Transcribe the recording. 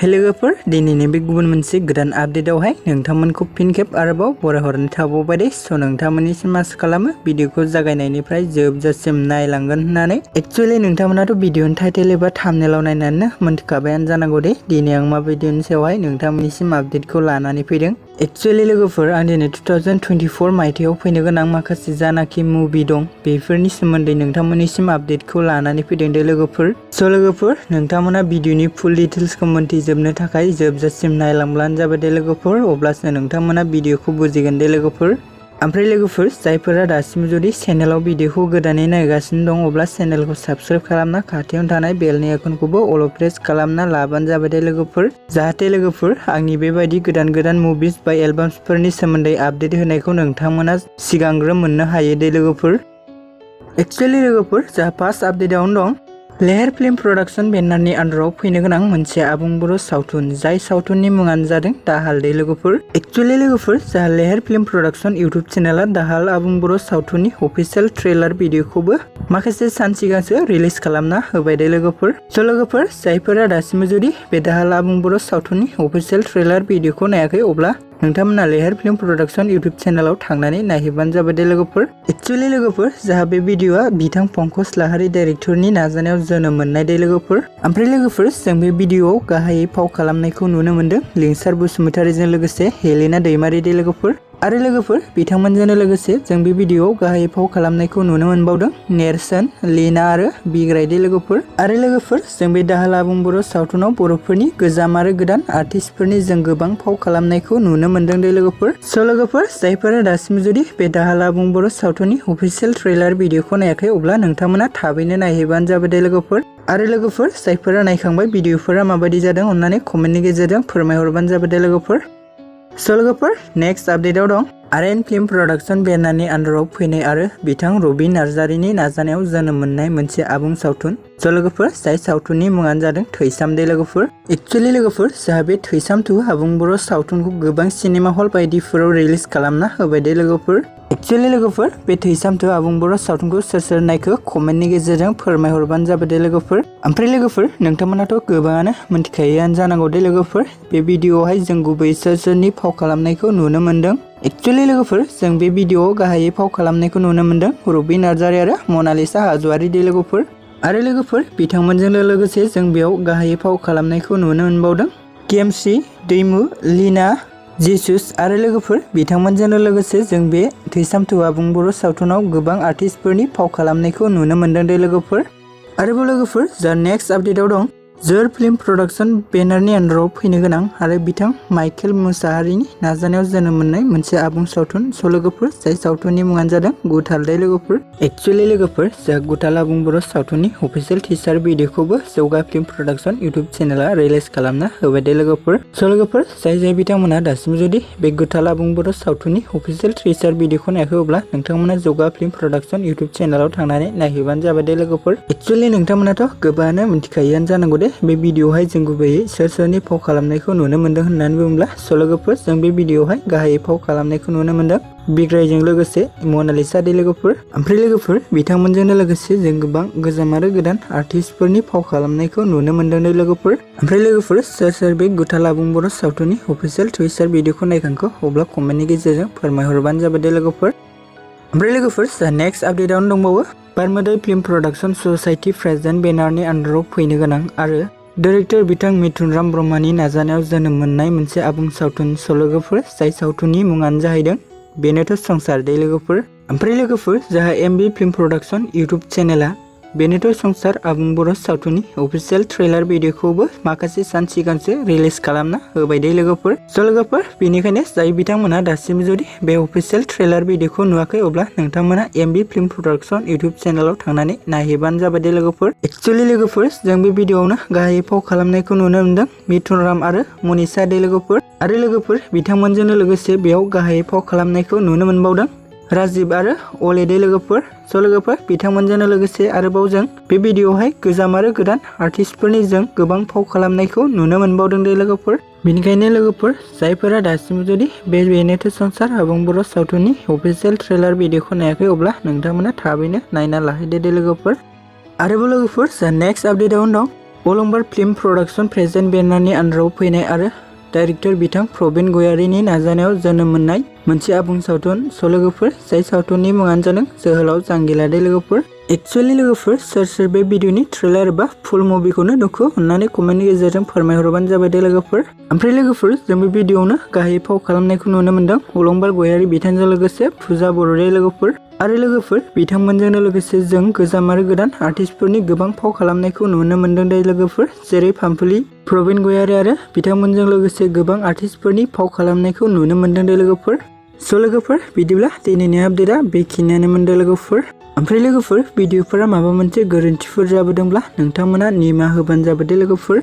लोगोफोर दिनैनि बे गुबुन मोनसे गोदान आपडेटआवहाय नोंथांमोनखौ फिन खेब आरोबाव बरायहरनाय थाबावबाय दे। स' नोंथांमोननिसिम आसा खालामो भिडिअखौ जागायनायनिफ्राय जोबजासिम नायलांगोन होननानै। एक्चुअली नोंथांमोनाथ' भिडिअनि टाइटेल एबा थाम्बनेलाव नायनानैनो मोनथिखाबायानो जानांगौ दे दिनै आं मा भिडिअनि सायावहाय नोंथांमोननिसिम आपडेटखौ लानानै फैदों। एक्चुअली लोगोफोर आं दिनै 2024 मायथाइयाव फैनो गोनां माखासे जानाखि मुभि दं बेफोरनि सोमोन्दै नोंथांमोननिसिम आपडेटखौ लानानै फैदों दे लोगोफोर। स' लोगोफोर नोंथांमोना भिडिअनि फुल डिटेल्सखौ मोनथिजोबनो थाखाय जोबजासिम नायलांब्लानो जाबाय दे लोगोफोर, अब्लासो नोंथांमोना भिडिअखौ बुजिगोन दे लोगोफोर। ओमफ्राय लोगोफोर जायफोरा दासिम जुदि चेनेलाव भिडिअखौ गोदानै नायगासिनो दं अब्ला चेनेलखौ साबस्क्राइब खालामना खाथियावनो थानाय बेलनि आइकनखौबो अल प्रेस खालामना लाबानो जाबाय दे लोगोफोर, जाहाथे लोगोफोर आंनि बेबायदि गोदान गोदान मुभिज बा एलबाम्सफोरनि सोमोन्दै आपडेट होनायखौ नोंथांमोना सिगांग्रो मोननो हायो दे लोगोफोर। एक्चुअली लोगोफोर जा फार्स्ट आपडेटआवनो दं लेहेर फिल्म प्रडाक्शन बेनारनि आन्डाराव फैनो गोनां मोनसे आबुं बर' सावथुन, जाय सावथुननि मुङानो जादों दाहाल दे लोगोफोर। एक्चुअली लोगोफोर जा लेहेर फिल्म प्रडाक्शन इउटुब चेनेला दाहाल आबुं बर' सावथुननि अफिसियेल ट्रेलार भिडिअखौबो माखासे सान सिगांसो रिलिज खालामना होबाय दे लोगोफोर। स' लोगोफोर जायफोरा दासिमबो जुदि बे दाहाल आबुं बर' सावथुननि अफिसियेल ट्रेलार भिडिअखौ नायाखै अब्ला नोंथांमोना लेहेर फिल्म प्रडाक्शन इउटुब चेनेलाव थांनानै नायहैबानो जाबाय दे लोगोफोर। एक्चुअली लोगोफोर जाहा बे भिडिअआ बिथां पंकज लाहारी डाइरेक्टरनि नाजानायाव जोनोम मोननाय दे लोगोफोर। ओमफ्राय लोगोफोर जों बे भिडिअआव गाहायै फाव खालामनायखौ नुनो मोन्दों लिंसार बसुमतारीजों लोगोसे हेलिना दैमारी दे लोगोफोर। आरो लोगोफोर बिथांमोनजोंनो लोगोसे जों बे भिडिअआव गाहायै फाव खालामनायखौ नुनो मोनबावदों नेरसोन, लीना आरो बिग्राय दे लोगोफोर। आरो लोगोफोर जों बे दाहाल आबुं बर' सावथुनाव बर'फोरनि गोजाम आरो गोदान आर्टिस्टफोरनि जों गोबां फाव खालामनायखौ नुनो मोन्दों दे लोगोफोर। स' लोगोफोर जायफोरा दासिम जुदि बे दाहाल आबुं बर' सावथुननि अफिसियेल ट्रेलार भिडिअखौ नायाखै अब्ला नोंथांमोना थाबैनो नायहैबानो जाबाय दे लोगोफोर। आरो लोगोफोर जायफोरा नायखांबाय भिडिअफोरा माबायदि जादों अननानै कमेन्टनि गेजेरजों फोरमायहरबानो जाबाय दे लोगोफोर। स' लोगोफोर नेक्स्ट आपडेटआव दं आरएन फिल्म प्रडाक्शन बेनारनि आन्डाराव फैनाय आरो बिथां रबि नार्जारिनि नाजानायाव जोनोम मोननाय मोनसे आबुं सावथुन। स' लोगोफोर जाय सावथुननि मुङानो जादों थैसाम दे लोगोफोर। एक्चुअली लोगोफोर जोंहा बे थैसाम 2 आबुं बर' सावथुनखौ गोबां सिनेमा हल बायदिफोराव रिलिज खालामना होबाय दे लोगोफोर। एक्चुअली लोगोफोर बे थैसाम 2 आबुं बर' सावथुनखौ सोर सोर नायखो कमेन्टनि गेजेरजों फोरमायहरबानो जाबाय दे लोगोफोर। ओमफ्राय लोगोफोर नोंथांमोनाथ' गोबाङानो मिन्थिखायोआनो जानांगौ दे लोगोफोर बे भिडिअआवहाय जों गुबै सोर सोरनि फाव खालामनायखौ नुनो मोन्दों। एक्चुअली लोगोफोर जों बे भिडिअआव गाहायै फाव खालामनायखौ नुनो मोन्दों रुबि नार्जारि आरो मनालिसा हाज'वारि दे लोगोफोर। आरो लोगोफोर बिथांमोनजोंनो लोगोसे जों बेयाव गाहायै फाव खालामनायखौ नुनो मोनबावदों गेमस्रि, दैमु, लीना, जिसुस। आरो लोगोफोर बिथांमोनजोंनो लोगोसे जों बे थैसाम 2 आबुं बर' सावथुनाव गोबां आर्टिस्टफोरनि फाव खालामनायखौ नुनो मोन्दों दे लोगोफोर। आरोबाव लोगोफोर जा नेक्स्ट आपडेटआव दं जोर फिल्म प्रडाक्शन बेनारनि आन्डाराव फैनो गोनां आरो बिथां माइकेल मुसाहारिनि नाजानायाव जोनोम मोननाय मोनसे आबुं सावथुन। स' लोगोफोर जाय सावथुननि मुङानो जादों गुथाल दे लोगोफोर। एक्चुअली लोगोफोर जा गुथाल आबुं बर' सावथुननि अफिसियेल टिजार भिडिअखौबो जौगा फिल्म प्रडाक्शन इउटुब चेनेला रिलिज खालामना होबाय दे लोगोफोर। स' लोगोफोर जाय बिथांमोना दासिम जुदि बे गुथाल आबुं बर' सावथुननि अफिसियेल टिजार भिडिअखौ नायाखै अब्ला नोंथांमोना जौगा फिल्म प्रडाक्शन इउटुब चेनेलाव थांनानै नायहैबानो जाबाय दे लोगोफोर। एक्चुअली नोंथांमोनाथ' गोबाङानो मिन्थिखायोआनो जानांगौ दे बे भिडिअआवहाय जों गुबैयै सोर सोरनि फाव खालामनायखौ नुनो मोन्दों होननानै बुङोब्ला स' लोगोफोर जों बे भिडिअआवहाय गाहायै फाव खालामनायखौ नुनो मोन्दों बिग्रायजों लोगोसे मनालिसा दे लोगोफोर। ओमफ्राय लोगोफोर बिथांमोनजोंनो लोगोसे जों गोबां गोजाम आरो गोदान आर्टिस्टफोरनि फाव खालामनायखौ नुनो मोन्दों दे लोगोफोर। ओमफ्राय लोगोफोर सोर सोर बे गुथाल आबुं बर' सावथुननि अफिसियेल टिजार भिडिअखौ नायखांखो अब्ला कमेन्टनि गेजेरजों फोरमायहरबानो जाबाय दे लोगोफोर। ओमफ्राय लोगोफोर जा नेक्स्ट आपडेटआवनो दंबावो बारमोदै फिल्म प्रडाक्शन ससाइटि प्रेजेन्ट बेनारनि आन्डाराव फैनो गोनां आरो डाइरेक्टर बिथां मिथुन ब्रह्मनि नाजानायाव जोनोम मोननाय मोनसे आबुं सावथुन। स' लोगोफोर जाय सावथुननि मुङानो जाहैदों बेनोथ' संसार दे लोगोफोर। ओमफ्राय लोगोफोर जाहा एमबि फिल्म प्रडाक्शन इउटुब चेनेला बेनोथ' संसार आबुं बर' सावथुननि अफिसियेल ट्रेलार भिडिअखौबो माखासे सान सिगांसो रिलिज खालामना होबाय दे लोगोफोर। स' लोगोफोर बेनिखायनो जाय बिथांमोना दासिम जुदि बे अफिसियेल ट्रेलार भिडिअखौ नुवाखै अब्ला नोंथांमोना एमबि फिल्म प्रडाक्शन इउटुब चेनेलाव थांनानै नायहैबानो जाबाय दे लोगोफोर। एक्चुअली लोगोफोर जों बे भिडिअआवनो गाहायै फाव खालामनायखौ नुनो मोन्दों मिथुन आरो मनिषा दे लोगोफोर। आरो लोगोफोर बिथांमोनजोंनो लोगोसे बेयाव गाहायै फाव खालामनायखौ नुनो मोनबावदों राजिब आरो अले दे लोगोफोर। स' लोगोफोर बिथांमोनजोंनो लोगोसे आरोबाव जों बे भिडिअआवहाय गोजाम आरो गोदान आर्टिस्टफोरनि जों गोबां फाव खालामनायखौ नुनो मोनबावदों दे लोगोफोर। बेनिखायनो लोगोफोर जायफोरा दासिम जुदि बे बेनोथ' संसार आबुं बर' सावथुननि अफिसियेल ट्रेलार भिडिअखौ नायाखै अब्ला नोंथांमोना थाबैनो नायना लाहैदो दे लोगोफोर। आरोबाव लोगोफोर जा नेक्स्ट आपडेटआवनो दं अलंबार फिल्म प्रडाक्शन प्रेजेन्ट बेनारनि आन्दाराव फैनाय आरो डाइरेक्टर बिथां प्रबिन गयारीनि नाजानायाव जोनोम मोननाय मोनसे आबुं सावथुन लोगोफोर, जाय सावथुननि मुङानो जादों जोहोलाव जांगिलादै लोगोफोर। एक्चुअली लोगोफोर सोर बे भिडिअनि ट्रेलार एबा फुल मुभिखौनो नुखो अननानै कमेन्टनि गेजेरजों फोरमायहरबानो जाबाय दे लोगोफोर। ओमफ्राय लोगोफोर जों बे भिडिअआवनो गाहायै फाव खालामनायखौ नुनो मोनदों अलंबार गयारी बिथांजों लोगोसे फुजा बर'दे लोगोफोर। आरो लोगोफोर बिथांमोनजोंनो लोगोसे जों गोजाम आरो गोदान आर्टिस्टफोरनि गोबां फाव खालामनायखौ नुनो मोनदों दे लोगोफोर, जेरै फामफुलि, प्रबिन गयारी आरो बिथांमोनजों लोगोसे गोबां आर्टिस्टफोरनि फाव खालामनायखौ नुनो मोनदों दे लोगोफोर। लोगोफोर बिदिब्ला दिनैनि आपडेटआ बेखिनियानोमोन दे लोगोफोर। ओमफ्राय लोगोफोर भिडिअफोरा माबा मोनसे गोरोन्थिफोर जाबोदोंब्ला नोंथांमोना निमाहा होबानो जाबाय दे लोगोफोर।